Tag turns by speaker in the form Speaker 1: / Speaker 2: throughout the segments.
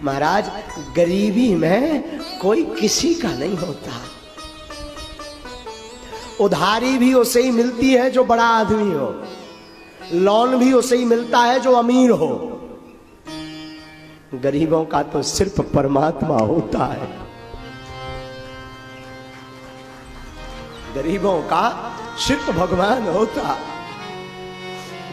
Speaker 1: महाराज गरीबी में कोई किसी का नहीं होता। उधारी भी उसे ही मिलती है जो बड़ा आदमी हो, लोन भी उसे ही मिलता है जो अमीर हो। गरीबों का तो सिर्फ परमात्मा होता है। गरीबों का सिर्फ भगवान होता,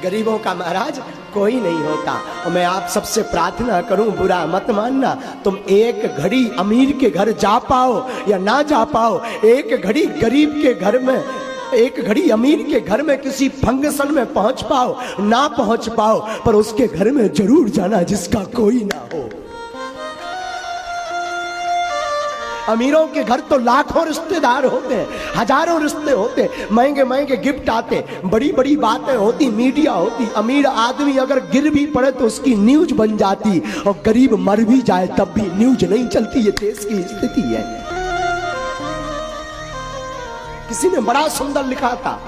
Speaker 1: गरीबों का महाराज कोई नहीं होता। और मैं आप सबसे प्रार्थना करूं, बुरा मत मानना, तुम एक घड़ी अमीर के घर जा पाओ या ना जा पाओ, एक घड़ी गरीब के घर में, एक घड़ी अमीर के घर में किसी फंक्शन में पहुंच पाओ ना पहुंच पाओ, पर उसके घर में जरूर जाना जिसका कोई ना हो। अमीरों के घर तो लाखों रिश्तेदार होते हैं, हजारों रिश्ते होते, महंगे महंगे गिफ्ट आते, बड़ी बड़ी बातें होती, मीडिया होती। अमीर आदमी अगर गिर भी पड़े तो उसकी न्यूज बन जाती, और गरीब मर भी जाए तब भी न्यूज नहीं चलती। ये देश की स्थिति है। किसी ने बड़ा सुंदर लिखा था,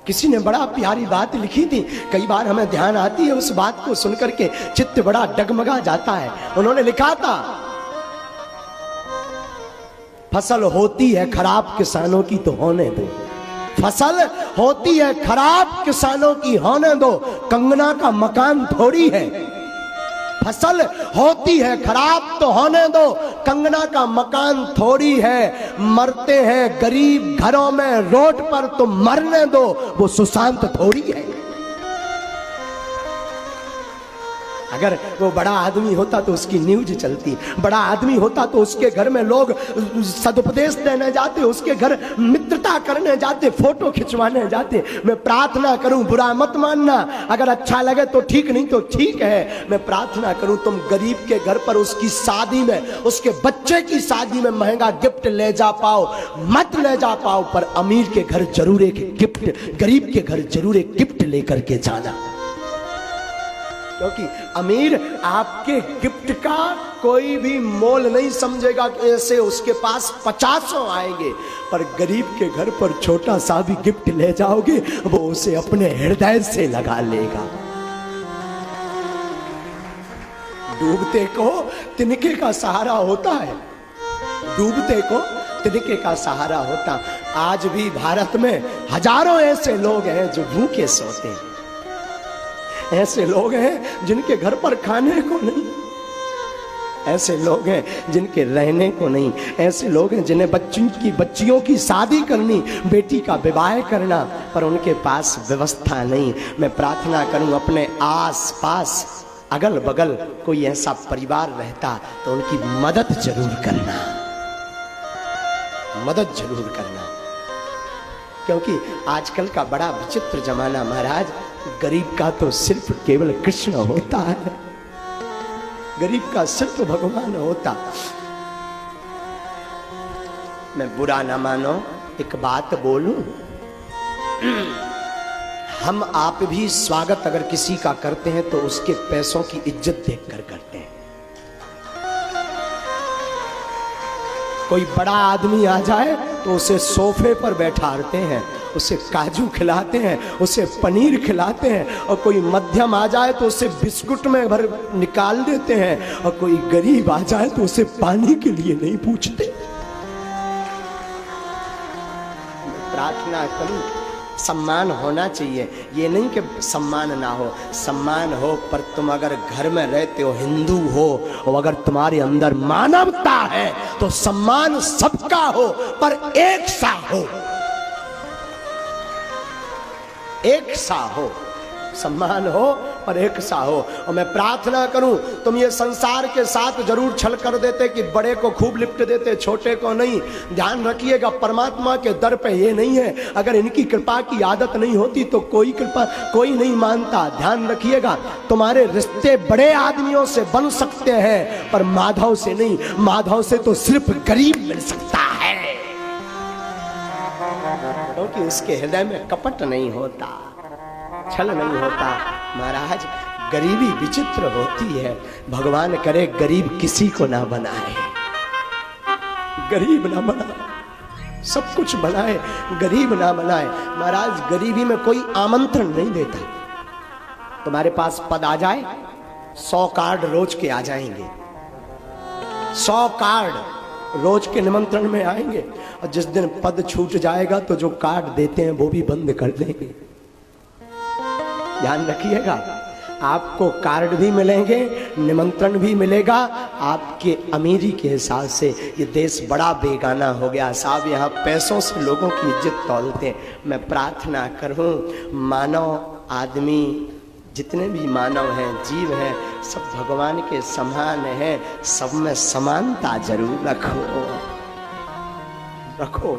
Speaker 1: किसी ने बड़ा प्यारी बात लिखी थी, कई बार हमें ध्यान आती है उस बात को सुनकर के चित्त बड़ा डगमगा जाता है। उन्होंने लिखा था, फसल होती है खराब किसानों की तो होने दो, फसल होती है खराब किसानों की होने दो, कंगना का मकान थोड़ी है। फसल होती है खराब तो होने दो, कंगना का मकान थोड़ी है। मरते हैं गरीब घरों में रोड पर तो मरने दो, वो सुशांत थोड़ी है। अगर वो बड़ा आदमी होता तो उसकी न्यूज चलती, बड़ा आदमी होता तो उसके घर में लोग सदुपदेश देने जाते, उसके घर मित्रता करने जाते, फोटो खिंचवाने जाते। मैं प्रार्थना करूं, बुरा मत मानना, अगर अच्छा लगे तो ठीक, नहीं तो ठीक है। मैं प्रार्थना करूं तुम गरीब के घर पर उसकी शादी में, उसके बच्चे की शादी में महंगा गिफ्ट ले जा पाओ, मत ले जा पाओ, पर अमीर के घर जरूर एक गिफ्ट, गरीब के घर जरूर एक गिफ्ट लेकर के जाना। क्योंकि अमीर आपके गिफ्ट का कोई भी मोल नहीं समझेगा कि ऐसे उसके पास 50 आएंगे, पर गरीब के घर पर छोटा सा भी गिफ्ट ले जाओगे वो उसे अपने हृदय से लगा लेगा। डूबते को तिनके का सहारा होता है, डूबते को तिनके का सहारा होता। आज भी भारत में हजारों ऐसे लोग हैं जो भूखे सोते हैं, ऐसे लोग हैं जिनके घर पर खाने को नहीं, ऐसे लोग हैं जिनके रहने को नहीं, ऐसे लोग हैं जिन्हें बच्चियों की शादी करनी, बेटी का विवाह करना, पर उनके पास व्यवस्था नहीं। मैं प्रार्थना करूं अपने आस पास अगल बगल कोई ऐसा परिवार रहता तो उनकी मदद जरूर करना, मदद जरूर करना। क्योंकि आजकल का बड़ा विचित्र जमाना महाराज, गरीब का तो सिर्फ केवल कृष्ण होता है, गरीब का सिर्फ भगवान होता। मैं बुरा ना मानो, एक बात बोलूं, हम आप भी स्वागत अगर किसी का करते हैं तो उसके पैसों की इज्जत देखकर करते हैं। कोई बड़ा आदमी आ जाए तो उसे सोफे पर बैठाते हैं, उसे काजू खिलाते हैं, उसे पनीर खिलाते हैं, और कोई मध्यम आ जाए तो उसे बिस्कुट में भर निकाल देते हैं, और कोई गरीब आ जाए तो उसे पानी के लिए नहीं पूछते। प्रार्थना करूं, सम्मान होना चाहिए, ये नहीं कि सम्मान ना हो, सम्मान हो, पर तुम अगर घर में रहते हो, हिंदू हो, और अगर तुम्हारे अंदर मानवता है तो सम्मान सबका हो, पर एक सा हो, एक सा हो, सम्मान हो पर एक सा हो। और मैं प्रार्थना करूं तुम ये संसार के साथ जरूर छल कर देते कि बड़े को खूब लिफ्ट देते, छोटे को नहीं। ध्यान रखिएगा, परमात्मा के दर पे ये नहीं है, अगर इनकी कृपा की आदत नहीं होती तो कोई कृपा कोई नहीं मानता। ध्यान रखिएगा, तुम्हारे रिश्ते बड़े आदमियों से बन सकते हैं पर माधव से नहीं, माधव से तो सिर्फ गरीब मिल सकता है, क्योंकि उसके हृदय में कपट नहीं होता, छल नहीं होता। महाराज गरीबी विचित्र होती है, भगवान करे गरीब किसी को ना बनाए, गरीब ना बनाए। सब कुछ बनाए, गरीब ना बनाए। महाराज गरीबी में कोई आमंत्रण नहीं देता। तुम्हारे पास पद आ जाए, 100 कार्ड रोज के आ जाएंगे, 100 कार्ड रोज के निमंत्रण में आएंगे। और जिस दिन पद छूट जाएगा तो जो कार्ड देते हैं वो भी बंद कर देंगे। ध्यान रखिएगा, आपको कार्ड भी मिलेंगे, निमंत्रण भी मिलेगा आपके अमीरी के हिसाब से। ये देश बड़ा बेगाना हो गया साहब, यहाँ पैसों से लोगों की इज्जत तौलते हैं। मैं प्रार्थना करूं, मानव आदमी जितने भी मानव हैं, जीव हैं, सब भगवान के समान हैं। सब में समानता जरूर रखो।